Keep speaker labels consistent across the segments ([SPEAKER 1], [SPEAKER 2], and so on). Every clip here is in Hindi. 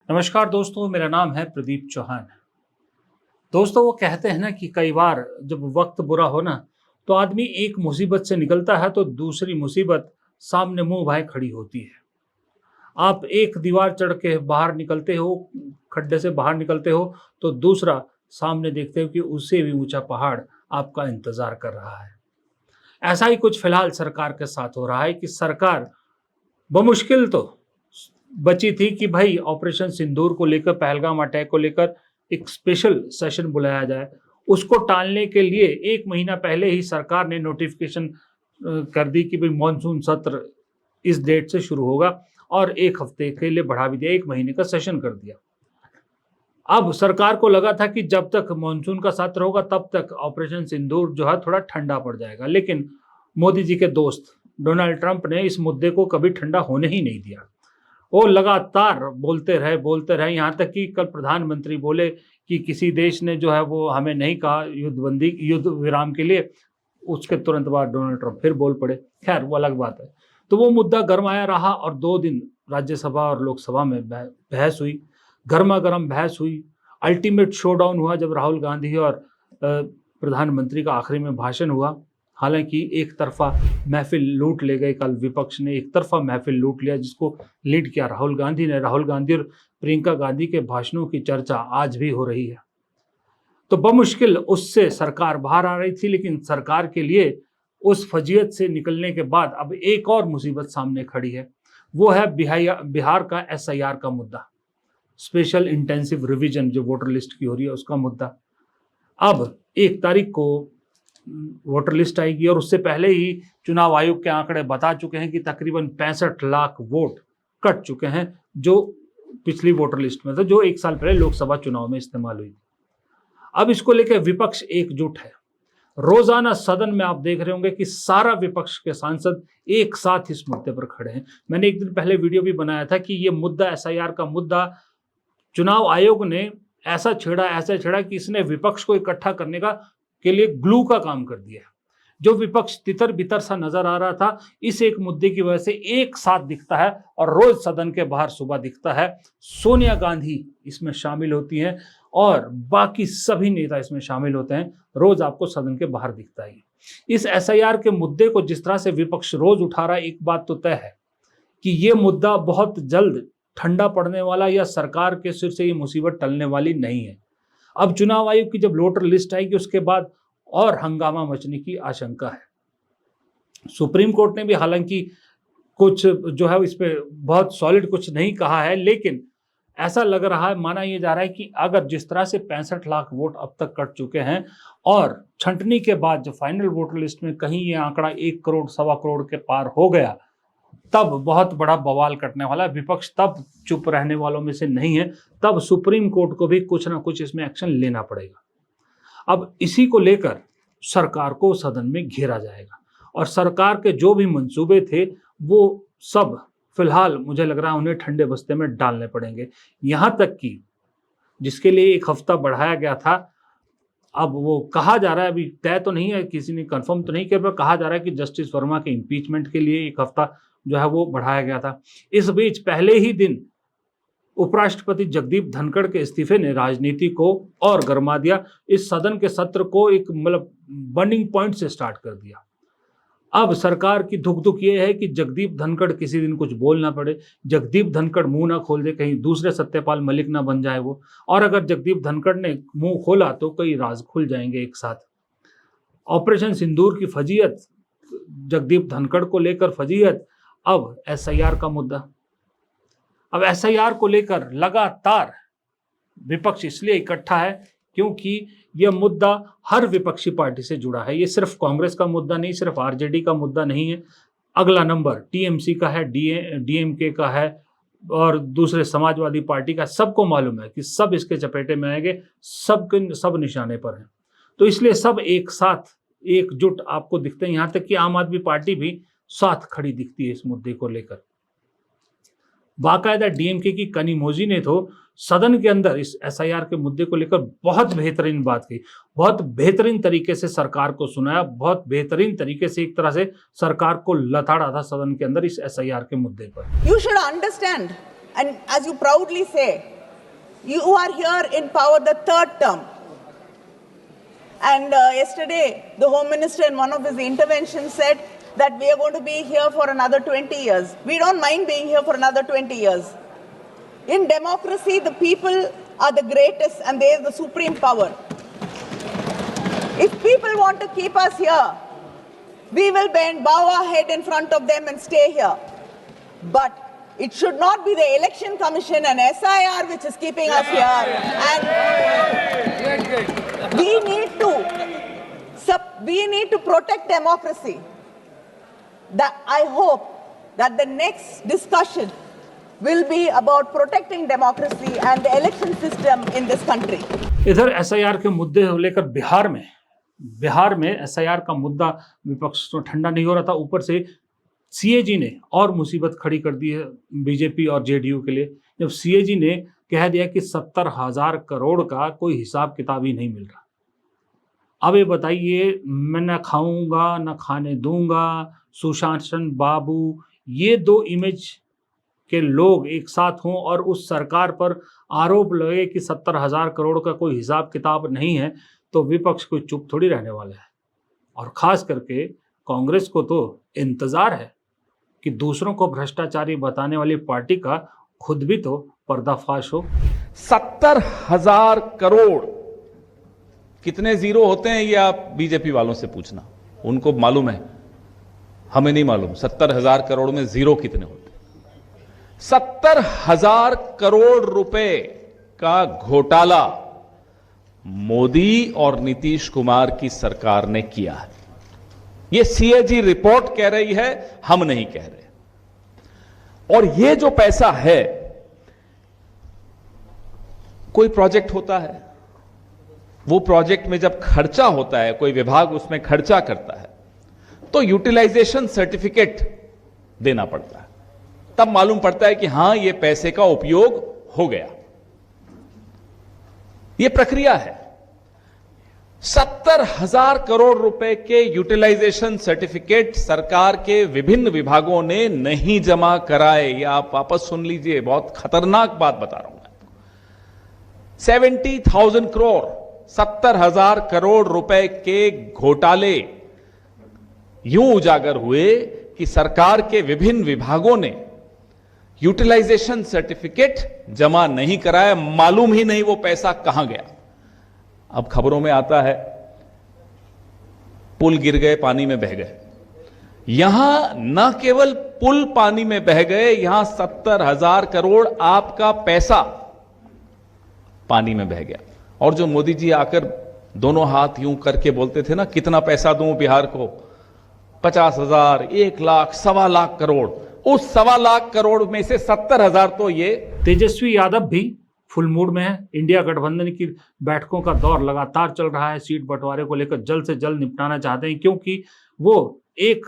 [SPEAKER 1] नमस्कार दोस्तों, मेरा नाम है प्रदीप चौहान। दोस्तों, वो कहते हैं ना कि कई बार जब वक्त बुरा हो ना, तो आदमी एक मुसीबत से निकलता है तो दूसरी मुसीबत सामने मुंह भाए खड़ी होती है। आप एक दीवार चढ़ के बाहर निकलते हो, खड्डे से बाहर निकलते हो, तो दूसरा सामने देखते हो कि उससे भी ऊंचा पहाड़ आपका इंतजार कर रहा है। ऐसा ही कुछ फिलहाल सरकार के साथ हो रहा है कि सरकार बमुश्किल तो बची थी कि भाई ऑपरेशन सिंदूर को लेकर, पहलगाम अटैक को लेकर एक स्पेशल सेशन बुलाया जाए। उसको टालने के लिए 1 महीना पहले ही सरकार ने नोटिफिकेशन कर दी कि भाई मॉनसून सत्र इस डेट से शुरू होगा और 1 हफ्ते के लिए बढ़ा भी दिया, 1 महीने का सेशन कर दिया। अब सरकार को लगा था कि जब तक मॉनसून का सत्र होगा तब तक ऑपरेशन सिंदूर जो है थोड़ा ठंडा पड़ जाएगा, लेकिन मोदी जी के दोस्त डोनाल्ड ट्रंप ने इस मुद्दे को कभी ठंडा होने ही नहीं दिया। वो लगातार बोलते रहे, यहाँ तक कि कल प्रधानमंत्री बोले कि किसी देश ने जो है वो हमें नहीं कहा युद्ध विराम के लिए। उसके तुरंत बाद डोनाल्ड ट्रंप फिर बोल पड़े। खैर, वो अलग बात है। तो वो मुद्दा गरमाया रहा और 2 दिन राज्यसभा और लोकसभा में बहस हुई, गर्मा गर्म बहस हुई। अल्टीमेट शोडाउन हुआ जब राहुल गांधी और प्रधानमंत्री का आखिरी में भाषण हुआ। हालांकि एक तरफा महफिल लूट ले गए, कल विपक्ष ने एक तरफा महफिल लूट लिया जिसको लीड किया राहुल गांधी ने। राहुल गांधी और प्रियंका गांधी के भाषणों की चर्चा आज भी हो रही है। तो बमुश्किल उससे सरकार बाहर आ रही थी, लेकिन सरकार के लिए उस फजीयत से निकलने के बाद अब एक और मुसीबत सामने खड़ी है। वो है बिहार का SIR का मुद्दा, स्पेशल इंटेंसिव रिवीजन जो वोटर लिस्ट की हो रही है उसका मुद्दा। अब 1 तारीख को वोटर लिस्ट आएगी और उससे पहले ही चुनाव आयोग के आंकड़े बता चुके हैं कि तकरीबन 65 लाख वोट कट चुके हैं, जो पिछली वोटर लिस्ट में था, जो 1 साल पहले लोकसभा चुनाव में इस्तेमाल हुई। अब इसको लेकर विपक्ष एकजुट है। रोजाना सदन में आप देख रहे होंगे कि सारा विपक्ष के सांसद एक साथ इस मुद्दे पर खड़े हैं। मैंने 1 दिन पहले वीडियो भी बनाया था कि ये मुद्दा, SIR का मुद्दा, चुनाव आयोग ने ऐसा छेड़ा कि इसने विपक्ष को इकट्ठा करने के लिए ग्लू का काम कर दिया। जो विपक्ष तितर बितर सा नजर आ रहा था, इस एक मुद्दे की वजह से एक साथ दिखता है और रोज सदन के बाहर सुबह दिखता है। सोनिया गांधी इसमें शामिल होती हैं और बाकी सभी नेता इसमें शामिल होते हैं। रोज आपको सदन के बाहर दिखता है। इस SIR के मुद्दे को जिस तरह से विपक्ष रोज उठा रहा है, एक बात तो तय है कि यह मुद्दा बहुत जल्द ठंडा पड़ने वाला या सरकार के सिर से ये मुसीबत टलने वाली नहीं है। अब चुनाव आयोग की जब वोटर लिस्ट आएगी उसके बाद और हंगामा मचने की आशंका है। सुप्रीम कोर्ट ने भी हालांकि कुछ जो है इस पे बहुत सॉलिड कुछ नहीं कहा है, लेकिन ऐसा लग रहा है, माना यह जा रहा है कि अगर जिस तरह से 65 लाख वोट अब तक कट चुके हैं और छंटनी के बाद जो फाइनल वोटर लिस्ट में कहीं ये आंकड़ा 1 करोड़, 1.25 करोड़ के पार हो गया, तब बहुत बड़ा बवाल कटने वाला है। विपक्ष तब चुप रहने वालों में से नहीं है, तब सुप्रीम कोर्ट को भी कुछ ना कुछ इसमें एक्शन लेना पड़ेगा। अब इसी को लेकर सरकार को सदन में घेरा जाएगा और सरकार के जो भी मंसूबे थे वो सब फिलहाल मुझे लग रहा है उन्हें ठंडे बस्ते में डालने पड़ेंगे। यहां तक कि जिसके लिए 1 हफ्ता बढ़ाया गया था, अब वो कहा जा रहा है, अभी तय तो नहीं है, किसी ने कंफर्म तो नहीं किया, पर कहा जा रहा है कि जस्टिस वर्मा के इम्पीचमेंट के लिए 1 हफ्ता जो है वो बढ़ाया गया था। इस बीच पहले ही दिन उपराष्ट्रपति जगदीप धनखड़ के इस्तीफे ने राजनीति को और गरमा दिया। इस सदन के सत्र को एक बर्निंग पॉइंट से स्टार्ट कर दिया। अब सरकार की धुक ये है कि जगदीप धनखड़ किसी दिन कुछ बोल ना पड़े, जगदीप धनखड़ मुंह ना खोल दे, कहीं दूसरे सत्यपाल मलिक ना बन जाए वो। और अगर जगदीप धनखड़ ने मुंह खोला तो कई राज खुल जाएंगे एक साथ। ऑपरेशन सिंदूर की फजीयत, जगदीप धनखड़ को लेकर फजीयत, अब SIR का मुद्दा। अब SIR को लेकर लगातार विपक्ष इसलिए इकट्ठा है क्योंकि यह मुद्दा हर विपक्षी पार्टी से जुड़ा है। ये सिर्फ कांग्रेस का मुद्दा नहीं, सिर्फ RJD का मुद्दा नहीं है। अगला नंबर TMC का है, DMK का है और दूसरे समाजवादी पार्टी का। सबको मालूम है कि सब इसके चपेटे में आएंगे, सब निशाने पर हैं। तो इसलिए सब एक साथ एकजुट आपको दिखते हैं। यहां तक कि आम आदमी पार्टी भी साथ खड़ी दिखती है इस मुद्दे को लेकर। बाकायदा DMK की कनिमोझी ने तो सदन के अंदर इस SIR के मुद्दे को लेकर बहुत बेहतरीन बात की, बहुत बेहतरीन तरीके से सरकार को सुनाया, बहुत बेहतरीन तरीके से एक तरह से सरकार को लताड़ा था सदन के अंदर इस SIR के मुद्दे पर।
[SPEAKER 2] You should understand And as you proudly say, you are here in power the third term. And yesterday, the Home Minister in one of his interventions said that we are going to be here for another 20 years. We don't mind being here for another 20 years. In democracy, the people are the greatest and they are the supreme power. If people want to keep us here, we will bow our head in front of them and stay here. But it should not be the Election Commission and SIR which is keeping us here. And we need to protect democracy. That I hope that the next discussion will be about protecting democracy and the election system in this country.
[SPEAKER 1] इधर एसआईआर के मुद्दे को लेकर बिहार में एसआईआर का मुद्दा विपक्ष तो ठंडा नहीं हो रहा था, ऊपर से सीएजी ने और मुसीबत खड़ी कर दी है बीजेपी और जेडीयू के लिए, जब सीएजी ने कह दिया कि 70,000 करोड़ का कोई हिसाब किताब ही नहीं मिल रहा। अब ये बताइए, मैं न खाऊंगा न खाने दूंगा, सुशासन बाबू, ये दो इमेज के लोग एक साथ हों और उस सरकार पर आरोप लगे कि 70,000 करोड़ का कोई हिसाब किताब नहीं है, तो विपक्ष कोई चुप थोड़ी रहने वाला है। और खास करके कांग्रेस को तो इंतजार है कि दूसरों को भ्रष्टाचारी बताने वाली पार्टी का खुद भी तो पर्दाफाश हो।
[SPEAKER 3] 70,000 करोड़ कितने जीरो होते हैं ये आप बीजेपी वालों से पूछना, उनको मालूम है, हमें नहीं मालूम 70,000 करोड़ में जीरो कितने होते हैं। 70,000 करोड़ रुपए का घोटाला मोदी और नीतीश कुमार की सरकार ने किया है। यह सीएजी रिपोर्ट कह रही है, हम नहीं कह रहे। और यह जो पैसा है, कोई प्रोजेक्ट होता है, वो प्रोजेक्ट में जब खर्चा होता है, कोई विभाग उसमें खर्चा करता है, तो यूटिलाइजेशन सर्टिफिकेट देना पड़ता है, तब मालूम पड़ता है कि हां ये पैसे का उपयोग हो गया। यह प्रक्रिया है। 70,000 करोड़ रुपए के यूटिलाइजेशन सर्टिफिकेट सरकार के विभिन्न विभागों ने नहीं जमा कराए। या आप वापस सुन लीजिए, बहुत खतरनाक बात बता रहा हूं मैं। 70,000 करोड़, 70,000 करोड़ रुपए के घोटाले यूं उजागर हुए कि सरकार के विभिन्न विभागों ने यूटिलाइजेशन सर्टिफिकेट जमा नहीं कराया, मालूम ही नहीं वो पैसा कहां गया। अब खबरों में आता है पुल गिर गए, पानी में बह गए। यहां न केवल पुल पानी में बह गए, यहां 70,000 करोड़ आपका पैसा पानी में बह गया। और जो मोदी जी आकर दोनों हाथ यूं करके बोलते थे ना, कितना पैसा दूं बिहार को, 50,000, 1 लाख, 1.25 लाख करोड़, उस 1.25 लाख करोड़ में से 70,000 तो ये।
[SPEAKER 1] तेजस्वी यादव भी फुल मूड में है। इंडिया गठबंधन की बैठकों का दौर लगातार चल रहा है। सीट बंटवारे को लेकर जल्द से जल्द निपटाना चाहते हैं, क्योंकि वो एक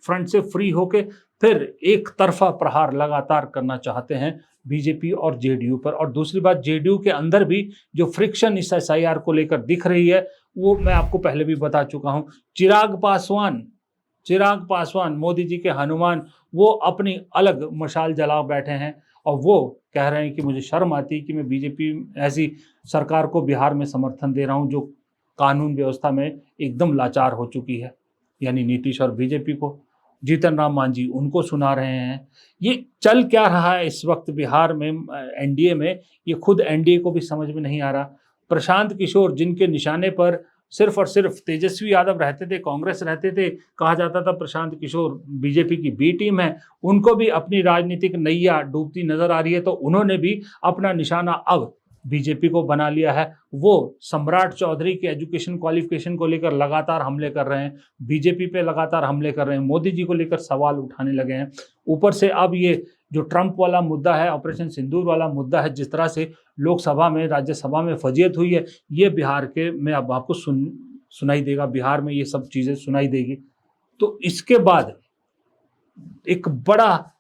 [SPEAKER 1] फ्रंट से फ्री होके फिर एक तरफा प्रहार लगातार करना चाहते हैं बीजेपी और जेडीयू पर। और दूसरी बात, जेडीयू के अंदर भी जो फ्रिक्शन इस एसआईआर को लेकर दिख रही है, वो मैं आपको पहले भी बता चुका हूं। चिराग पासवान मोदी जी के हनुमान, वो अपनी अलग मशाल जला बैठे हैं और वो कह रहे हैं कि मुझे शर्म आती है कि मैं बीजेपी ऐसी सरकार को बिहार में समर्थन दे रहा हूं जो कानून व्यवस्था में एकदम लाचार हो चुकी है। यानी नीतीश और बीजेपी को, जीतन राम मांझी उनको सुना रहे हैं। ये चल क्या रहा है इस वक्त बिहार में, एनडीए में, ये खुद एनडीए को भी समझ में नहीं आ रहा। प्रशांत किशोर, जिनके निशाने पर सिर्फ और सिर्फ तेजस्वी यादव रहते थे, कांग्रेस रहते थे, कहा जाता था प्रशांत किशोर बीजेपी की बी टीम है, उनको भी अपनी राजनीतिक नैया डूबती नजर आ रही है। तो उन्होंने भी अपना निशाना अब बीजेपी को बना लिया है। वो सम्राट चौधरी के एजुकेशन क्वालिफिकेशन को लेकर लगातार हमले कर रहे हैं, बीजेपी पे लगातार हमले कर रहे हैं, मोदी जी को लेकर सवाल उठाने लगे हैं। ऊपर से अब ये जो ट्रंप वाला मुद्दा है, ऑपरेशन सिंदूर वाला मुद्दा है, जिस तरह से लोकसभा में, राज्यसभा में फजीयत हुई है, ये बिहार के में अब आपको सुनाई देगा। बिहार में ये सब चीज़ें सुनाई देगी। तो इसके बाद एक बड़ा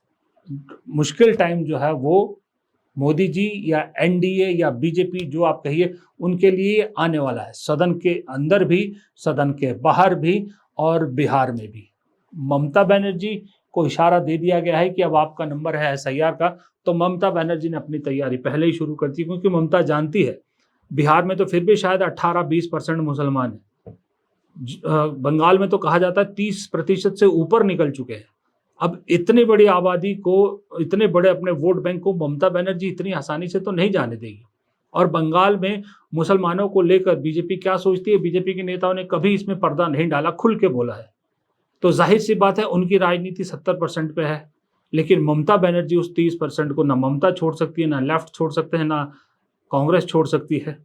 [SPEAKER 1] मुश्किल टाइम जो है वो मोदी जी या एनडीए या बीजेपी, जो आप कहिए, उनके लिए आने वाला है। सदन के अंदर भी, सदन के बाहर भी और बिहार में भी। ममता बनर्जी को इशारा दे दिया गया है कि अब आपका नंबर है SIR का, तो ममता बनर्जी ने अपनी तैयारी पहले ही शुरू कर दी, क्योंकि ममता जानती है बिहार में तो फिर भी शायद 18-20% मुसलमान हैं, बंगाल में तो कहा जाता है 30% से ऊपर निकल चुके हैं। अब इतनी बड़ी आबादी को, इतने बड़े अपने वोट बैंक को ममता बनर्जी इतनी आसानी से तो नहीं जाने देगी। और बंगाल में मुसलमानों को लेकर बीजेपी क्या सोचती है, बीजेपी के नेताओं ने कभी इसमें पर्दा नहीं डाला, खुल के बोला है। तो जाहिर सी बात है उनकी राजनीति 70% पे है, लेकिन ममता बनर्जी उस 30% को ना ममता छोड़ सकती है, ना लेफ्ट छोड़ सकते हैं, ना कांग्रेस छोड़ सकती है।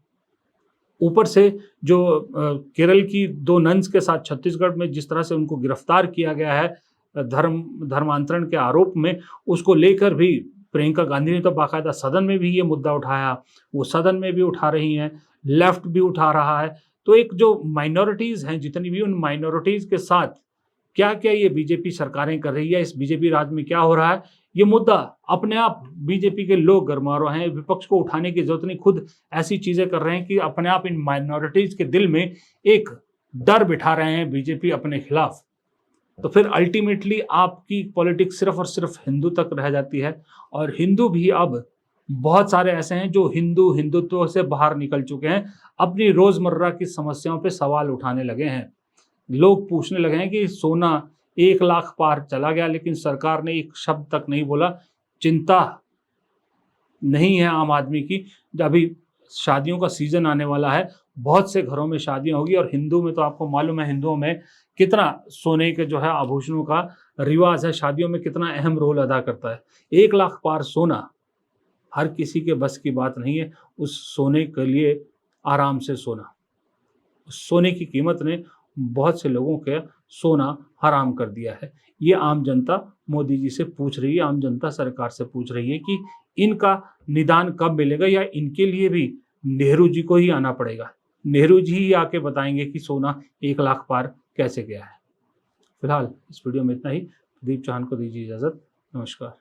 [SPEAKER 1] ऊपर से जो केरल की 2 नन्स के साथ छत्तीसगढ़ में जिस तरह से उनको गिरफ्तार किया गया है धर्मांतरण के आरोप में, उसको लेकर भी प्रियंका गांधी ने तो बाकायदा सदन में भी ये मुद्दा उठाया, वो सदन में भी उठा रही हैं, लेफ्ट भी उठा रहा है। तो एक जो माइनॉरिटीज़ हैं जितनी भी, उन माइनॉरिटीज़ के साथ क्या क्या ये बीजेपी सरकारें कर रही है, इस बीजेपी राज में क्या हो रहा है, ये मुद्दा अपने आप बीजेपी के लोग गरमा रहे हैं। विपक्ष को उठाने की जरूरत नहीं, खुद ऐसी चीज़ें कर रहे हैं कि अपने आप इन माइनॉरिटीज़ के दिल में एक डर बिठा रहे हैं बीजेपी अपने खिलाफ। तो फिर अल्टीमेटली आपकी पॉलिटिक्स सिर्फ और सिर्फ हिंदू तक रह जाती है। और हिंदू भी अब बहुत सारे ऐसे हैं जो हिंदुत्व से बाहर निकल चुके हैं, अपनी रोज़मर्रा की समस्याओं पे सवाल उठाने लगे हैं। लोग पूछने लगे हैं कि सोना 1 लाख पार चला गया, लेकिन सरकार ने एक शब्द तक नहीं बोला। चिंता नहीं है आम आदमी की। अभी शादियों का सीजन आने वाला है, बहुत से घरों में शादियां होगी, और हिंदू में तो आपको मालूम है हिंदुओं में कितना सोने के जो है आभूषणों का रिवाज है, शादियों में कितना अहम रोल अदा करता है। 1 लाख पार सोना हर किसी के बस की बात नहीं है। उस सोने के लिए आराम से सोना, सोने की कीमत ने बहुत से लोगों के सोना हराम कर दिया है। ये आम जनता मोदी जी से पूछ रही है, आम जनता सरकार से पूछ रही है कि इनका निदान कब मिलेगा, या इनके लिए भी नेहरू जी को ही आना पड़ेगा। नेहरू जी ही आके बताएंगे कि सोना 1 लाख पार कैसे गया है। फिलहाल इस वीडियो में इतना ही। प्रदीप चौहान को दीजिए इजाज़त। नमस्कार।